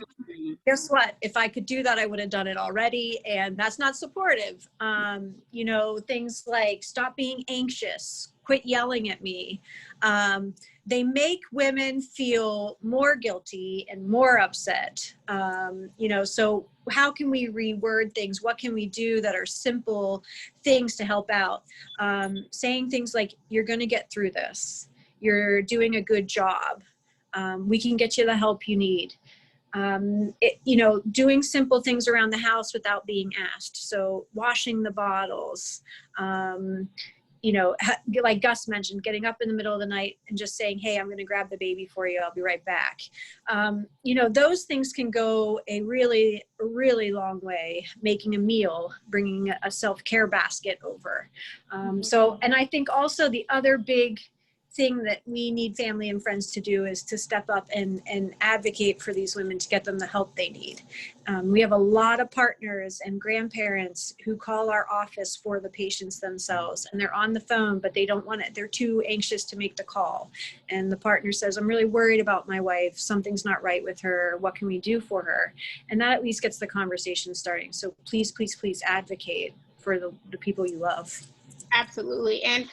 Guess what? If I could do that, I would have done it already. And that's not supportive. You know, things like stop being anxious, quit yelling at me. They make women feel more guilty and more upset. You know, so how can we reword things? What can we do that are simple things to help out? Saying things like, you're going to get through this. You're doing a good job. We can get you the help you need. You know, doing simple things around the house without being asked. So washing the bottles, you know, like Gus mentioned, getting up in the middle of the night and just saying, hey, I'm going to grab the baby for you. I'll be right back. You know, those things can go a really, really long way. Making a meal, bringing a self-care basket over. So, and I think also the other big thing that we need family and friends to do is to step up and advocate for these women to get them the help they need. We have a lot of partners and grandparents who call our office for the patients themselves, and they're on the phone, but they don't want it. They're too anxious to make the call. And the partner says, I'm really worried about my wife. Something's not right with her. What can we do for her? And that at least gets the conversation starting. So please, please, please advocate for the people you love. Absolutely. And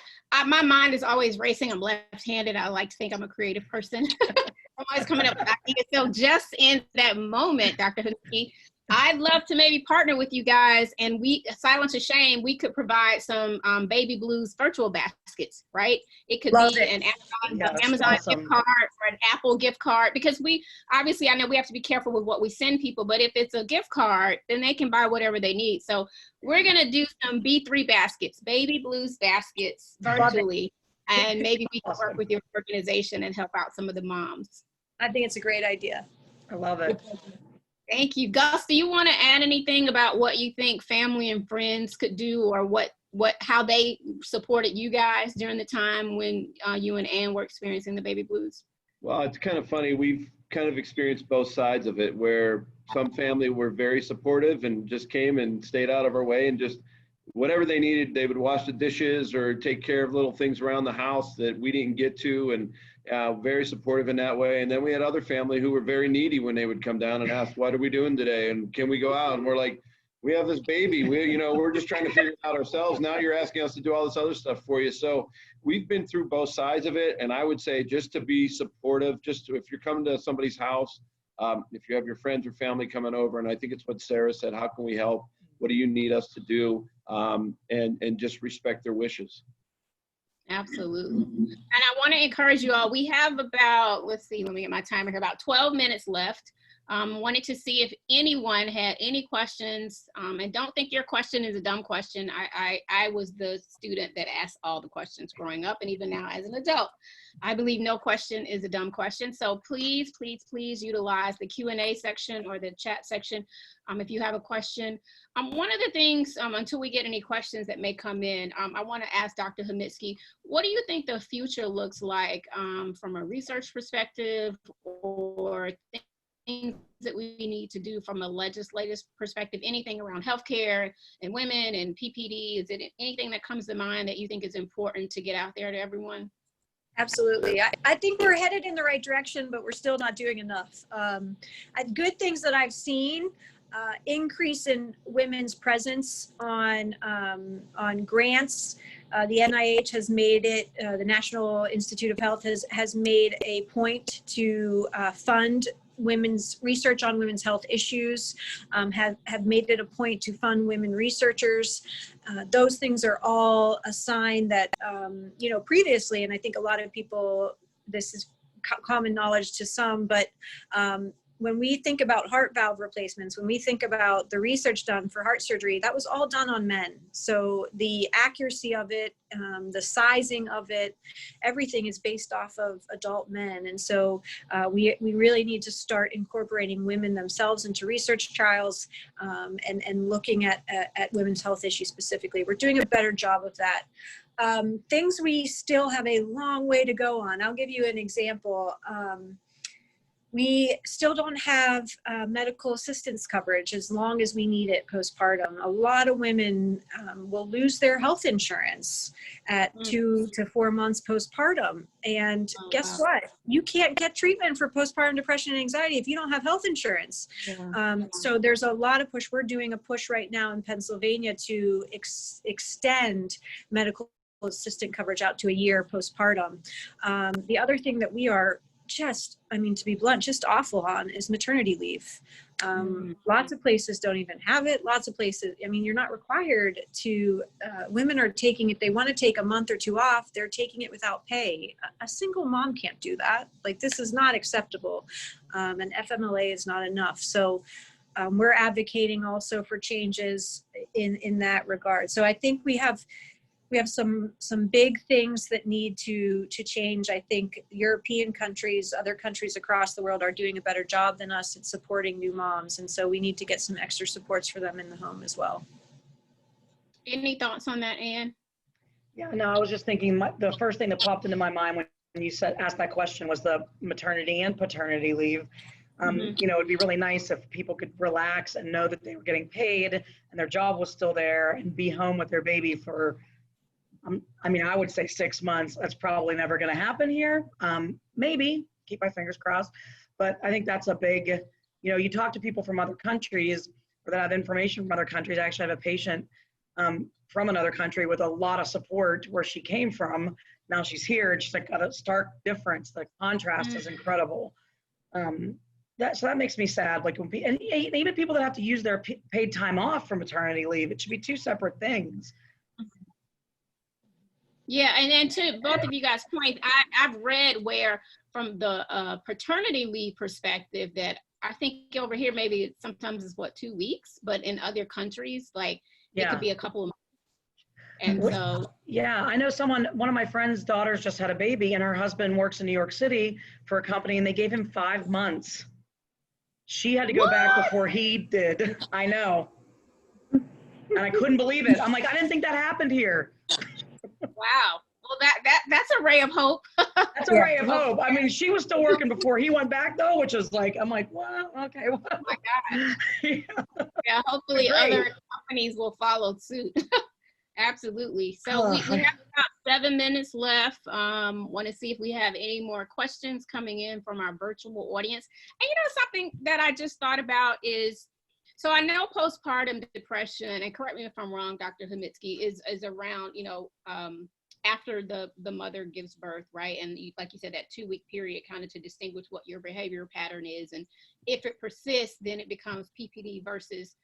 my mind is always racing. I'm left-handed. I like to think I'm a creative person. I'm always coming up with ideas. So just in that moment, Dr. Homitsky, I'd love to maybe partner with you guys, and Silence of Shame, we could provide some baby blues virtual baskets, right? It could be an Amazon awesome. gift card or an Apple gift card, because obviously, I know we have to be careful with what we send people, but if it's a gift card, then they can buy whatever they need. So we're gonna do some B3 baskets, baby blues baskets virtually, and maybe we can work with your organization and help out some of the moms. I think it's a great idea. I love it. Thank you. Gus, do you want to add anything about what you think family and friends could do, or how they supported you guys during the time when you and Ann were experiencing the baby blues? Well, it's kind of funny. We've kind of experienced both sides of it, where some family were very supportive and just came and stayed out of our way, and just whatever they needed, they would wash the dishes or take care of little things around the house that we didn't get to, and very supportive in that way. And then we had other family who were very needy when they would come down and ask, what are we doing today? And can we go out? And we're like, we have this baby. We're just trying to figure it out ourselves. Now you're asking us to do all this other stuff for you. So we've been through both sides of it. And I would say, just to be supportive, if you're coming to somebody's house, if you have your friends or family coming over, and I think it's what Sarah said, how can we help? What do you need us to do? And just respect their wishes. Absolutely. And I want to encourage you all. We have about, let me get my timer here, about 12 minutes left. Wanted to see if anyone had any questions, and don't think your question is a dumb question. I was the student that asked all the questions growing up, and even now as an adult. I believe no question is a dumb question. So please, please, please utilize the Q&A section or the chat section if you have a question. One of the things, until we get any questions that may come in, I want to ask Dr. Homitsky, what do you think the future looks like from a research perspective, or things that we need to do from a legislative perspective, anything around healthcare and women and PPD? Is it anything that comes to mind that you think is important to get out there to everyone? Absolutely. I think we're headed in the right direction, but we're still not doing enough. Good things that I've seen, increase in women's presence on grants. The NIH has made it, the National Institute of Health has made a point to fund women's research on women's health issues, have made it a point to fund women researchers. Those things are all a sign that, you know, previously, and I think a lot of people, this is common knowledge to some, but when we think about heart valve replacements, when we think about the research done for heart surgery, that was all done on men. So the accuracy of it, the sizing of it, everything is based off of adult men. And so we really need to start incorporating women themselves into research trials and looking at women's health issues specifically. We're doing a better job of that. Things we still have a long way to go on. I'll give you an example. We still don't have medical assistance coverage as long as we need it postpartum. A lot of women will lose their health insurance at 2 to 4 months postpartum. And guess what? You can't get treatment for postpartum depression and anxiety if you don't have health insurance. So there's a lot of push. We're doing a push right now in Pennsylvania to extend medical assistant coverage out to a year postpartum. The other thing that we are just, I mean, to be blunt, just awful on is maternity leave. Lots of places don't even have it. Lots of places, I mean, you're not required to, women are taking, if they want to take a month or two off, they're taking it without pay. A single mom can't do that. Like, this is not acceptable. And FMLA is not enough. So we're advocating also for changes in that regard. So I think we have some big things that need to change. I think European countries, other countries across the world are doing a better job than us at supporting new moms. And so we need to get some extra supports for them in the home as well. Any thoughts on that, Ann? Yeah, no, I was just thinking the first thing that popped into my mind when you asked that question was the maternity and paternity leave. You know, it'd be really nice if people could relax and know that they were getting paid and their job was still there and be home with their baby for, I mean, I would say 6 months. That's probably never going to happen here. Maybe, keep my fingers crossed. But I think that's a big, you know, you talk to people from other countries or that have information from other countries. I actually have a patient from another country with a lot of support where she came from. Now she's here and she's like got a stark difference. The contrast is incredible. So that makes me sad. Like, and even people that have to use their paid time off for maternity leave, it should be two separate things. Yeah, and then to both of you guys' points, I've read where from the paternity leave perspective that I think over here maybe sometimes it's 2 weeks, but in other countries, like it could be a couple of months. And so yeah, I know one of my friend's daughters just had a baby and her husband works in New York City for a company and they gave him 5 months. She had to go back before he did. I know. And I couldn't believe it. I'm like, I didn't think that happened here. Wow. Well, that's a ray of hope. That's a ray of hope. I mean, she was still working before he went back though, which is like, I'm like, well, okay. Well. Oh my God. Yeah, hopefully other companies will follow suit. Absolutely. So we have about 7 minutes left. Want to see if we have any more questions coming in from our virtual audience. And you know, something that I just thought about is, so I know postpartum depression, and correct me if I'm wrong, Dr. Homitsky, is around, you know, after the mother gives birth, right? And like you said, that 2-week period kind of to distinguish what your behavior pattern is. And if it persists, then it becomes PPD versus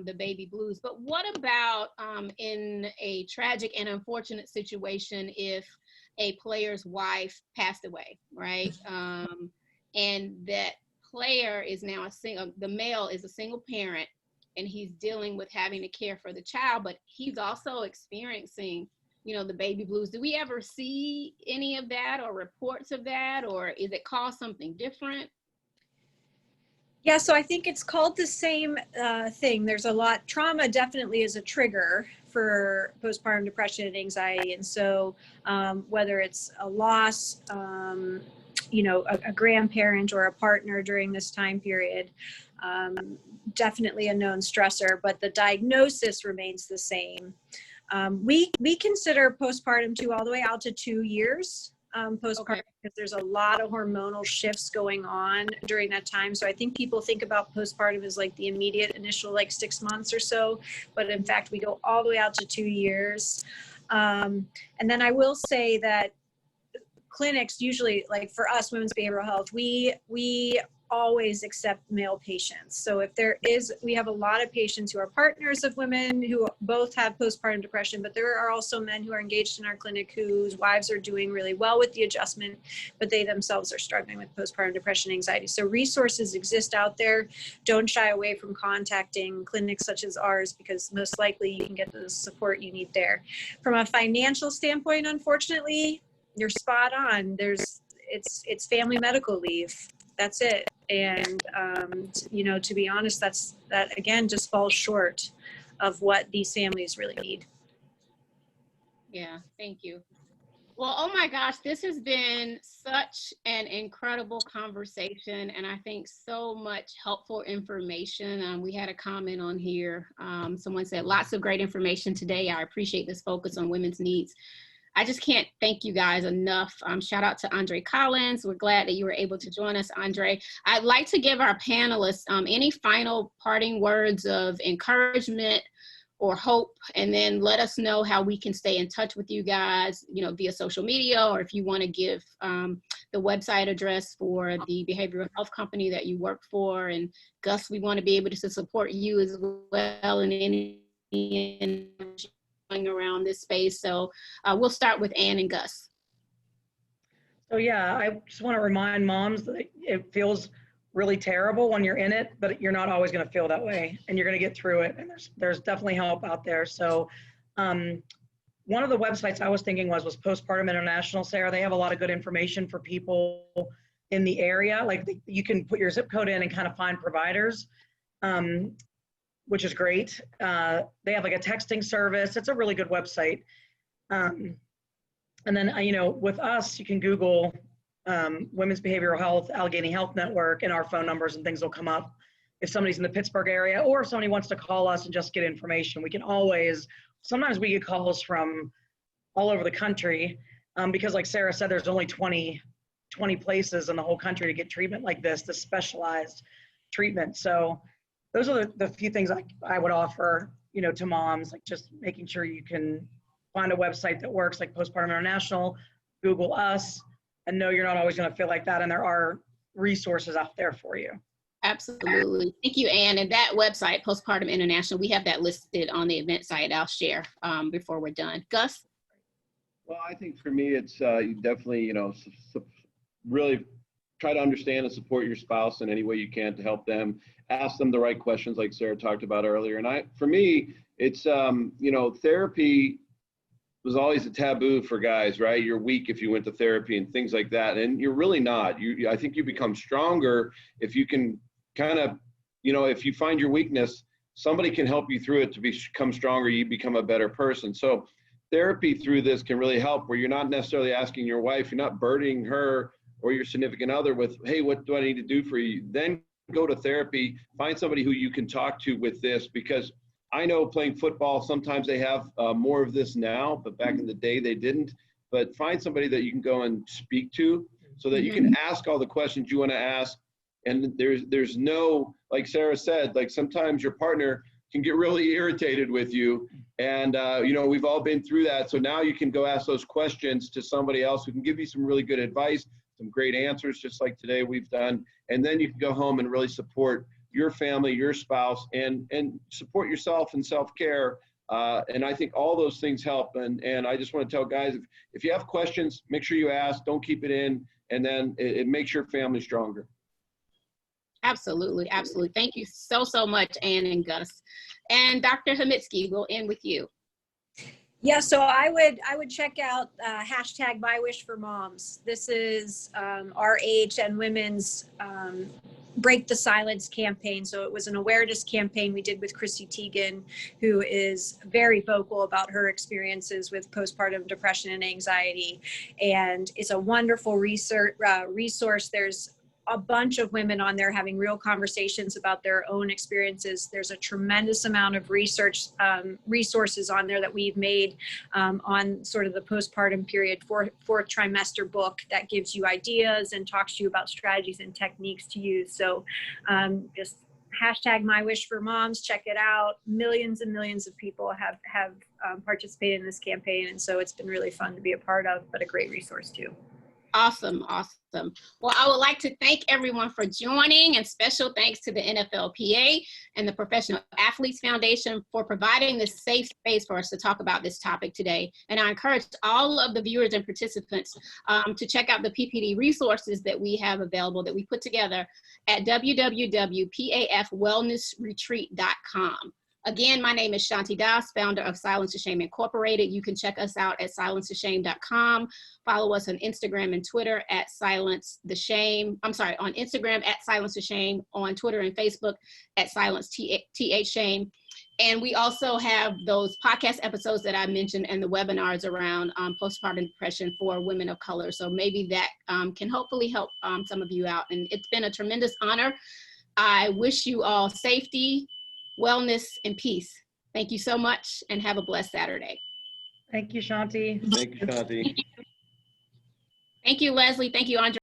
the baby blues. But what about in a tragic and unfortunate situation if a player's wife passed away, right? And that player is now the male is a single parent, and he's dealing with having to care for the child, but he's also experiencing, you know, the baby blues. Do we ever see any of that or reports of that, or is it called something different? Yeah, so I think it's called the same thing. There's a lot, trauma definitely is a trigger for postpartum depression and anxiety. And so whether it's a loss, you know, a grandparent or a partner during this time period, definitely a known stressor, but the diagnosis remains the same. We consider postpartum all the way out to 2 years postpartum, because there's a lot of hormonal shifts going on during that time. So I think people think about postpartum as like the immediate initial like 6 months or so, but in fact we go all the way out to 2 years. And then I will say that clinics usually, like for us, women's behavioral health, we always accept male patients. So if we have a lot of patients who are partners of women who both have postpartum depression, but there are also men who are engaged in our clinic whose wives are doing really well with the adjustment, but they themselves are struggling with postpartum depression and anxiety. So resources exist out there. Don't shy away from contacting clinics such as ours, because most likely you can get the support you need there. From a financial standpoint, unfortunately, you're spot on. It's family medical leave. That's it. And, you know, to be honest, that again, just falls short of what these families really need. Yeah, thank you. Well, oh my gosh, this has been such an incredible conversation, and I think so much helpful information. We had a comment on here. Someone said, lots of great information today. I appreciate this focus on women's needs. I just can't thank you guys enough. Shout out to Andre Collins. We're glad that you were able to join us, Andre. I'd like to give our panelists any final parting words of encouragement or hope, and then let us know how we can stay in touch with you guys, you know, via social media, or if you want to give the website address for the behavioral health company that you work for. And Gus, we want to be able to support you as well in any around this space. So we'll start with Ann and Gus. So yeah, I just want to remind moms that it feels really terrible when you're in it, but you're not always going to feel that way, and you're going to get through it. And there's definitely help out there. So one of the websites I was thinking was Postpartum International, Sarah. They have a lot of good information for people in the area. Like you can put your zip code in and kind of find providers. Which is great. They have like a texting service. It's a really good website. And then, you know, with us, you can Google Women's Behavioral Health, Allegheny Health Network, and our phone numbers and things will come up. If somebody's in the Pittsburgh area, or if somebody wants to call us and just get information, we can always, sometimes we get calls from all over the country because like Sarah said, there's only 20 places in the whole country to get treatment like this specialized treatment. So those are the few things I would offer, you know, to moms, like just making sure you can find a website that works, like Postpartum International, Google us, and know you're not always going to feel like that. And there are resources out there for you. Absolutely. Thank you, Ann. And that website, Postpartum International, we have that listed on the event site. I'll share before we're done. Gus? Well, I think for me, it's you definitely, you know, really try to understand and support your spouse in any way you can to help them. Ask them the right questions, like Sarah talked about earlier. And for me, it's, you know, therapy was always a taboo for guys, right? You're weak if you went to therapy and things like that. And you're really not. I think you become stronger if you can kind of, you know, if you find your weakness, somebody can help you through it to become stronger. You become a better person. So therapy through this can really help, where you're not necessarily asking your wife, you're not burdening her or your significant other with, hey, what do I need to do for you? Then go to therapy, find somebody who you can talk to with this, because I know playing football, sometimes they have more of this now, but back in the day they didn't. But find somebody that you can go and speak to so that you can ask all the questions you want to ask. And there's no, like Sarah said, like sometimes your partner can get really irritated with you. And, you know, we've all been through that. So now you can go ask those questions to somebody else who can give you some really good advice, some great answers, just like today we've done. And then you can go home and really support your family, your spouse, and support yourself in self-care. And I think all those things help. And I just want to tell guys, if you have questions, make sure you ask, don't keep it in, and then it makes your family stronger. Absolutely, absolutely. Thank you so, so much, Ann and Gus. And Dr. Homitsky, we'll end with you. Yeah, so I would check out hashtag My Wish for Moms. This is our age and women's Break the Silence campaign. So it was an awareness campaign we did with Chrissy Teigen, who is very vocal about her experiences with postpartum depression and anxiety. And it's a wonderful resource. There's a bunch of women on there having real conversations about their own experiences. There's a tremendous amount of research resources on there that we've made on sort of the postpartum period, fourth trimester book that gives you ideas and talks to you about strategies and techniques to use. So just hashtag My Wish for Moms, check it out. Millions and millions of people have participated in this campaign. And so it's been really fun to be a part of, but a great resource too. Awesome, awesome. Well, I would like to thank everyone for joining, and special thanks to the NFLPA and the Professional Athletes Foundation for providing this safe space for us to talk about this topic today. And I encourage all of the viewers and participants to check out the PPD resources that we have available that we put together at www.pafwellnessretreat.com. Again, my name is Shanti Das, founder of Silence to Shame Incorporated. You can check us out at silencetoshame.com. Follow us on Instagram and Twitter at Silence the Shame. I'm sorry, on Instagram at Silence to Shame, on Twitter and Facebook at Silence TH Shame. And we also have those podcast episodes that I mentioned and the webinars around postpartum depression for women of color. So maybe that can hopefully help some of you out. And it's been a tremendous honor. I wish you all safety, wellness, and peace. Thank you so much, and have a blessed Saturday. Thank you, Shanti. Thank you, Shanti. Thank you, Leslie. Thank you, Andre.